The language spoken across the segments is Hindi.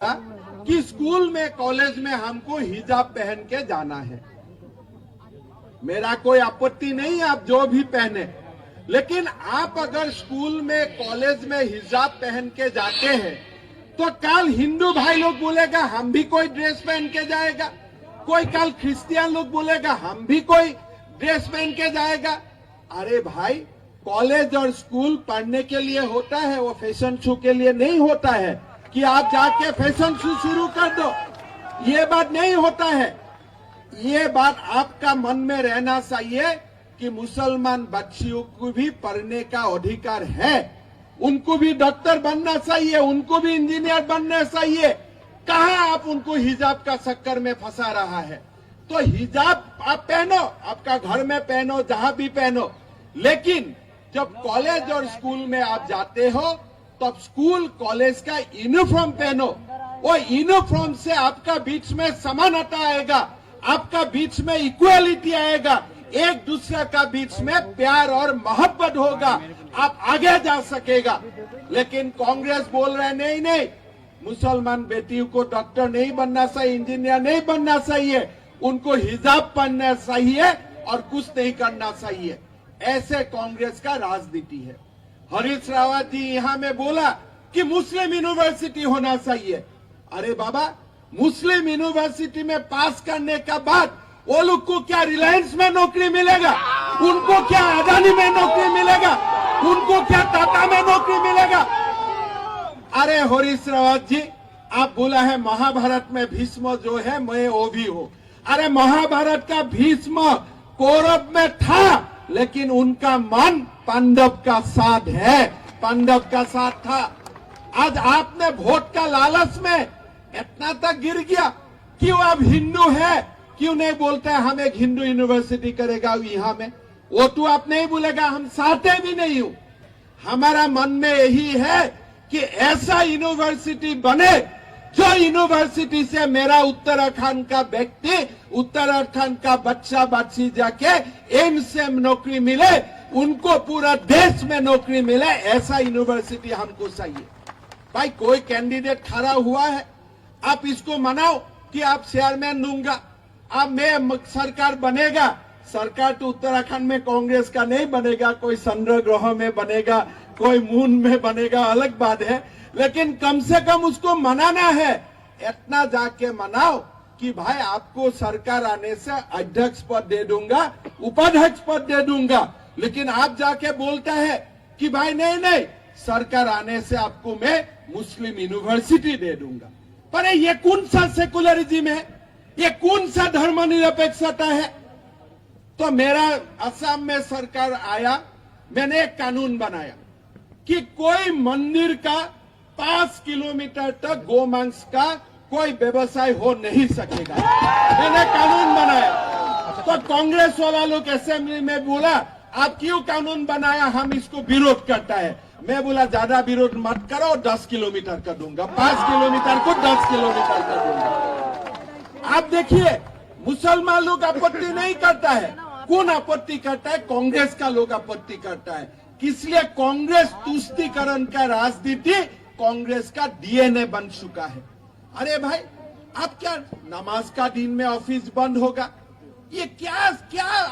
कि स्कूल में कॉलेज में हमको हिजाब पहन के जाना है। मेरा कोई आपत्ति नहीं है, आप जो भी पहने, लेकिन आप अगर स्कूल में कॉलेज में हिजाब पहन के जाते हैं तो कल हिंदू भाई लोग बोलेगा हम भी कोई ड्रेस पहन के जाएगा, कोई कल क्रिश्चियन लोग बोलेगा हम भी कोई ड्रेस पहन के जाएगा। अरे भाई, कॉलेज और स्कूल पढ़ने के लिए होता है, वो फैशन शो के लिए नहीं होता है कि आप जाके फैशन शो शुरू कर दो। ये बात नहीं होता है। ये बात आपका मन में रहना चाहिए कि मुसलमान बच्चियों को भी पढ़ने का अधिकार है, उनको भी डॉक्टर बनना चाहिए, उनको भी इंजीनियर बनना चाहिए। कहाँ आप उनको हिजाब का चक्कर में फंसा रहा है। तो हिजाब आप पहनो, आपका घर में पहनो, जहां भी पहनो, लेकिन जब कॉलेज और स्कूल में आप जाते हो तब स्कूल कॉलेज का यूनिफॉर्म पहनो। वो यूनिफॉर्म से आपका बीच में समानता आएगा, आपका बीच में इक्वालिटी आएगा, एक दूसरे का बीच में प्यार और मोहब्बत होगा, आप आगे जा सकेगा। लेकिन कांग्रेस बोल रहे नहीं नहीं, मुसलमान बेटियों को डॉक्टर नहीं बनना चाहिए, इंजीनियर नहीं बनना चाहिए, उनको हिजाब पहनना चाहिए और कुछ नहीं करना चाहिए। ऐसे कांग्रेस का राजनीति है। हरीश रावत जी यहाँ में बोला कि मुस्लिम यूनिवर्सिटी होना चाहिए। अरे बाबा, मुस्लिम यूनिवर्सिटी में पास करने का बाद वो लोग को क्या रिलायंस में नौकरी मिलेगा, उनको क्या अदानी में नौकरी मिलेगा, उनको क्या टाटा में नौकरी मिलेगा। अरे हरीश रावत जी, आप बोला है महाभारत में भीष्म जो है मैं वो भी हूँ। अरे महाभारत का भीष्म कौरव में था, लेकिन उनका मन पांडव का साथ है, पांडव का साथ था। आज आपने वोट का लालच में इतना तक गिर गया। क्यों आप हिंदू है, क्यों नहीं बोलते हम एक हिंदू यूनिवर्सिटी करेगा यहाँ में? वो तो आप नहीं बोलेगा, हम चाहते भी नहीं हूँ। हमारा मन में यही है कि ऐसा यूनिवर्सिटी बने जो यूनिवर्सिटी से मेरा उत्तराखंड का व्यक्ति, उत्तराखंड का बच्चा बच्ची जाके एम्स में नौकरी मिले, उनको पूरा देश में नौकरी मिले, ऐसा यूनिवर्सिटी हमको चाहिए। भाई, कोई कैंडिडेट खड़ा हुआ है, आप इसको मनाओ कि आप चेयरमैन दूंगा, अब मैं सरकार बनेगा। सरकार तो उत्तराखंड में कांग्रेस का नहीं बनेगा, कोई चंद्र ग्रह में बनेगा, कोई मून में बनेगा, अलग बात है, लेकिन कम से कम उसको मनाना है। इतना जाके मनाओ कि भाई आपको सरकार आने से अध्यक्ष पद दे दूंगा, उपाध्यक्ष पद दे दूंगा, लेकिन आप जाके बोलता है कि भाई नहीं नहीं, सरकार आने से आपको मैं मुस्लिम यूनिवर्सिटी दे दूंगा। पर ये कौन सा सेकुलरिज्म है, ये कौन सा धर्मनिरपेक्षता है? तो मेरा असम में सरकार आया, मैंने एक कानून बनाया कि कोई मंदिर का 5 किलोमीटर तक गोमांस का कोई व्यवसाय हो नहीं सकेगा। मैंने कानून बनाया। तो कांग्रेस वाला लोग असेंबली में बोला आप क्यों कानून बनाया, हम इसको विरोध करता है। मैं बोला ज्यादा विरोध मत करो, 10 किलोमीटर कर दूंगा, 5 किलोमीटर को 10 किलोमीटर कर दूंगा। आप देखिए, मुसलमान लोग आपत्ति नहीं करता है, कौन आपत्ति करता है? कांग्रेस का लोग आपत्ति करता है। इसलिए कांग्रेस तुष्टीकरण का राजनीति कांग्रेस का डीएनए बन चुका है। अरे भाई, आप क्या नमाज का दिन में ऑफिस बंद होगा? ये क्या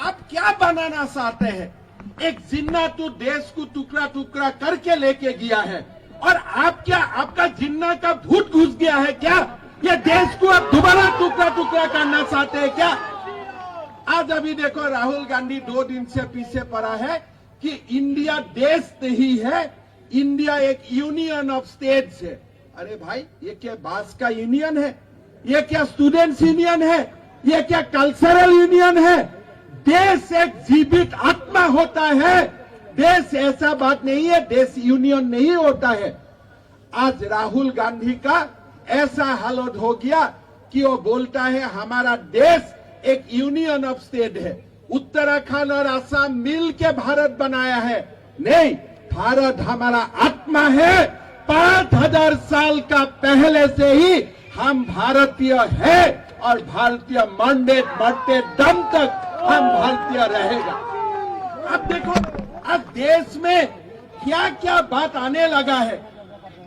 आप क्या बनाना चाहते हैं? एक जिन्ना तो देश को टुकड़ा टुकड़ा करके लेके गया है, और आप क्या, आपका जिन्ना का भूत घुस गया है क्या? ये देश को आप दोबारा टुकड़ा टुकड़ा करना चाहते हैं क्या? आज अभी देखो, राहुल गांधी 2 दिन से पीछे पड़ा है कि इंडिया देश नहीं है, इंडिया एक यूनियन ऑफ स्टेट्स है। अरे भाई, ये क्या बास का यूनियन है? ये क्या स्टूडेंट्स यूनियन है? ये क्या कल्चरल यूनियन है? देश एक जीवित आत्मा होता है, देश ऐसा बात नहीं है, देश यूनियन नहीं होता है। आज राहुल गांधी का ऐसा हालत हो गया कि वो बोलता है हमारा देश एक यूनियन ऑफ स्टेट है, उत्तराखंड और असम मिल के भारत बनाया है। नहीं, भारत हमारा आत्मा है। 5000 साल का पहले से ही हम भारतीय है, और भारतीय मरते दम तक हम भारतीय रहेगा। अब देखो, अब देश में क्या क्या बात आने लगा है।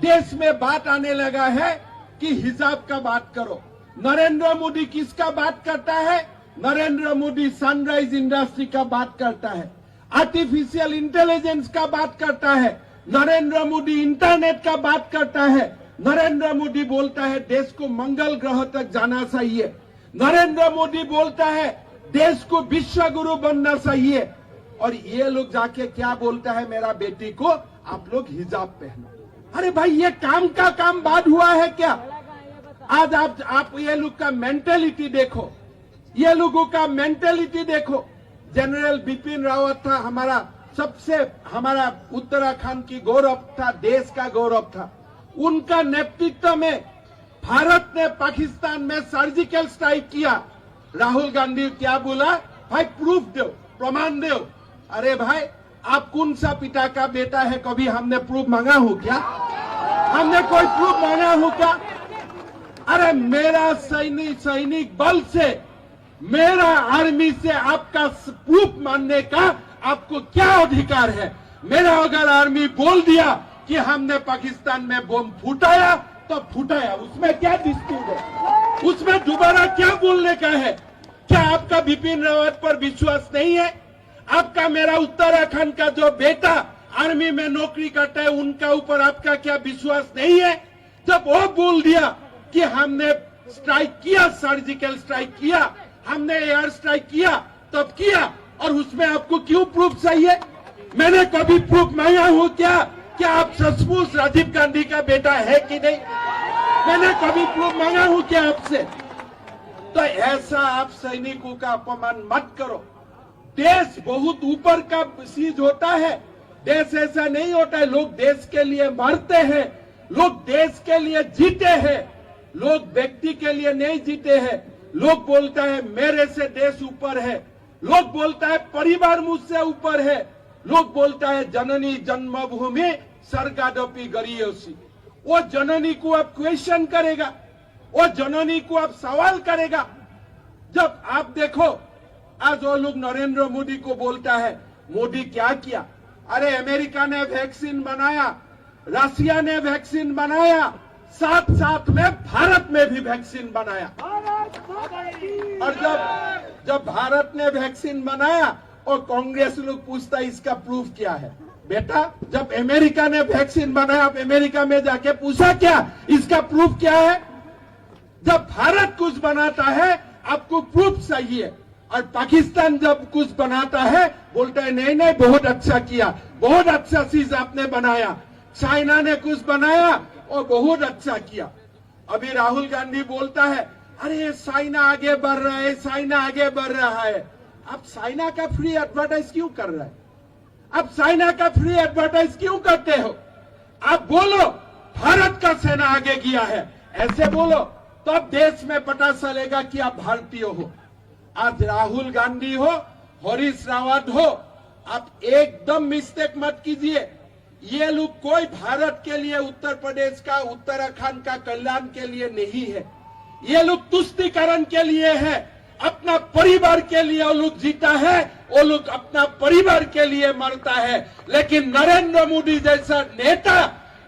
देश में बात आने लगा है कि हिजाब का बात करो। नरेंद्र मोदी किसका बात करता है? नरेंद्र मोदी सनराइज इंडस्ट्री का बात करता है, आर्टिफिशियल इंटेलिजेंस का बात करता है, नरेंद्र मोदी इंटरनेट का बात करता है, नरेंद्र मोदी बोलता है देश को मंगल ग्रह तक जाना चाहिए, नरेंद्र मोदी बोलता है देश को विश्व गुरु बनना चाहिए, और ये लोग जाके क्या बोलता है मेरा बेटी को आप लोग हिजाब पहनो। अरे भाई ये काम का काम बाद हुआ है क्या? आज आप ये लोग का मेंटेलिटी देखो, ये लोगों का मेंटेलिटी देखो। जनरल बिपिन रावत था हमारा उत्तराखंड की गौरव था, देश का गौरव था। उनका नेतृत्व में भारत ने पाकिस्तान में सर्जिकल स्ट्राइक किया। राहुल गांधी क्या बोला? भाई प्रूफ दो, प्रमाण दो। अरे भाई आप कौन सा पिता का बेटा है? कभी हमने प्रूफ मांगा हो क्या? हमने कोई प्रूफ मांगा हो क्या? अरे मेरा सैनिक बल से, मेरा आर्मी से आपका प्रूफ मानने का आपको क्या अधिकार है? मेरा अगर आर्मी बोल दिया कि हमने पाकिस्तान में बम फूटाया तो फूटाया, उसमें क्या डिस्प्यूट है? उसमें दोबारा क्या बोलने का है? क्या आपका बिपिन रावत पर विश्वास नहीं है? आपका मेरा उत्तराखंड का जो बेटा आर्मी में नौकरी करता है उनका ऊपर आपका क्या विश्वास नहीं है? जब वो बोल दिया कि हमने स्ट्राइक किया, सर्जिकल स्ट्राइक किया, हमने एयर स्ट्राइक किया, तब किया, और उसमें आपको क्यों प्रूफ चाहिए? मैंने कभी प्रूफ मांगा हूं क्या? क्या आप सचमुच राजीव गांधी का बेटा है कि नहीं? मैंने कभी प्रूफ मांगा हूं क्या आपसे? तो ऐसा आप सैनिकों का अपमान मत करो। देश बहुत ऊपर का चीज होता है, देश ऐसा नहीं होता है। लोग देश के लिए मरते हैं, लोग देश के लिए जीते हैं, लोग व्यक्ति के लिए नहीं जीते हैं। लोग बोलता है मेरे से देश ऊपर है, लोग बोलता है परिवार मुझसे ऊपर है, लोग बोलता है जननी जन्मभूमि स्वर्गादपि गरीयसी। वो जननी को आप क्वेश्चन करेगा, वो जननी को आप सवाल करेगा। जब आप देखो आज वो लोग नरेंद्र मोदी को बोलता है मोदी क्या किया? अरे अमेरिका ने वैक्सीन बनाया, रशिया ने वैक्सीन बनाया, साथ साथ में भारत में भी वैक्सीन बनाया। और जब भारत ने वैक्सीन बनाया और कांग्रेस लोग पूछता है इसका प्रूफ क्या है? बेटा जब अमेरिका ने वैक्सीन बनाया आप अमेरिका में जाके पूछा क्या इसका प्रूफ क्या है? जब भारत कुछ बनाता है आपको प्रूफ चाहिए, और पाकिस्तान जब कुछ बनाता है बोलता है नहीं नहीं बहुत अच्छा किया, बहुत अच्छा चीज आपने बनाया। चाइना ने कुछ बनाया और बहुत अच्छा किया। अभी राहुल गांधी बोलता है अरे चाइना आगे बढ़ रहा है, चाइना आगे बढ़ रहा है। आप चाइना का फ्री एडवर्टाइज क्यों कर रहे हैं? आप चाइना का फ्री एडवर्टाइज क्यों करते हो? आप बोलो भारत का सेना आगे गया है, ऐसे बोलो तो अब देश में पता चलेगा कि आप भारतीय हो। आज राहुल गांधी हो, हरीश रावत हो, आप एकदम मिस्टेक मत कीजिए। ये लोग कोई भारत के लिए, उत्तर प्रदेश का, उत्तराखंड का कल्याण के लिए नहीं है। ये लोग तुष्टीकरण के लिए है, अपना परिवार के लिए वो लोग जीता है, वो लोग अपना परिवार के लिए मरता है। लेकिन नरेंद्र मोदी जैसा नेता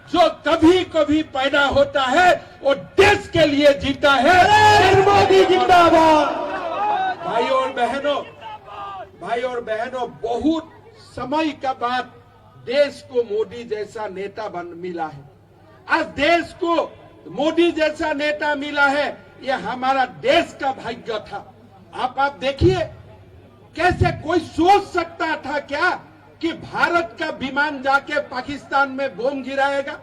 जो कभी कभी पैदा होता है वो देश के लिए जीता है। मोदी जिंदाबाद। भाई और बहनों, बहुत समय का बाद देश को मोदी जैसा नेता मिला है। आज देश को मोदी जैसा नेता मिला है, ये हमारा देश का भाग्य था। आप देखिए कैसे कोई सोच सकता था क्या कि भारत का विमान जाके पाकिस्तान में बम गिराएगा?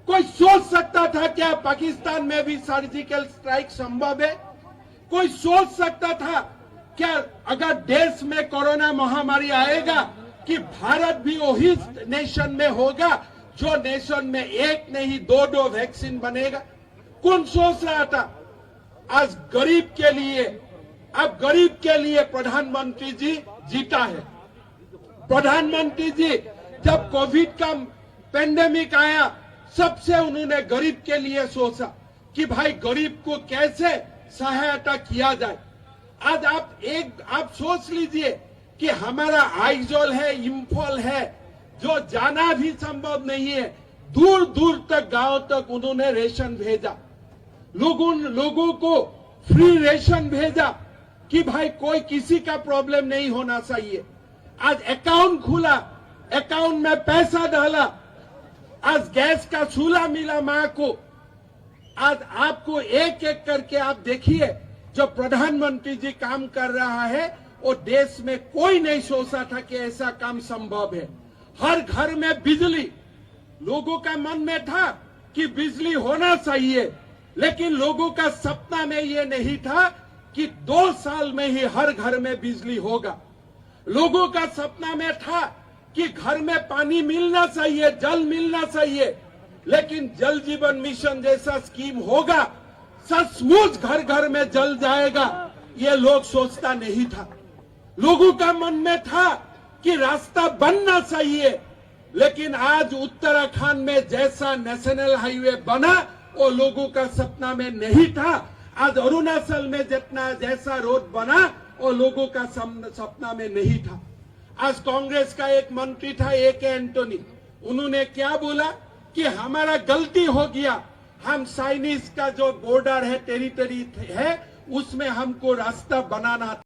कोई सोच सकता था क्या पाकिस्तान में भी सर्जिकल स्ट्राइक संभव है? कोई सोच सकता था क्या अगर देश में कोरोना महामारी आएगा कि भारत भी वही नेशन में होगा जो नेशन में एक नहीं दो वैक्सीन बनेगा? कौन सोच रहा था? आज गरीब के लिए प्रधानमंत्री जी जीता है। प्रधानमंत्री जी जब कोविड का पेंडेमिक आया सबसे उन्होंने गरीब के लिए सोचा कि भाई गरीब को कैसे सहायता किया जाए। आज आप सोच लीजिए कि हमारा आइजोल है, इम्फॉल है, जो जाना भी संभव नहीं है, दूर दूर तक गांव तक उन्होंने रेशन भेजा। लोगों को फ्री रेशन भेजा कि भाई कोई किसी का प्रॉब्लम नहीं होना चाहिए। आज अकाउंट खुला, अकाउंट में पैसा डाला, आज गैस का चूल्हा मिला मां को। आज आपको एक एक करके आप देखिए, जो प्रधानमंत्री जी काम कर रहा है वो देश में कोई नहीं सोचा था कि ऐसा काम संभव है। हर घर में बिजली, लोगों का मन में था कि बिजली होना चाहिए, लेकिन लोगों का सपना में ये नहीं था कि 2 साल में ही हर घर में बिजली होगा। लोगों का सपना में था कि घर में पानी मिलना चाहिए, जल मिलना चाहिए, लेकिन जल जीवन मिशन जैसा स्कीम होगा, सचमुच घर घर में जल जाएगा, ये लोग सोचता नहीं था। लोगों का मन में था कि रास्ता बनना चाहिए, लेकिन आज उत्तराखंड में जैसा नेशनल हाईवे बना वो लोगों का सपना में नहीं था। आज अरुणाचल में जैसा रोड बना वो लोगों का सपना में नहीं था। आज कांग्रेस का एक मंत्री था AK एंटोनी, उन्होंने क्या बोला कि हमारा गलती हो गया, हम चाइनीज का जो बॉर्डर है, टेरिटरी है, उसमें हमको रास्ता बनाना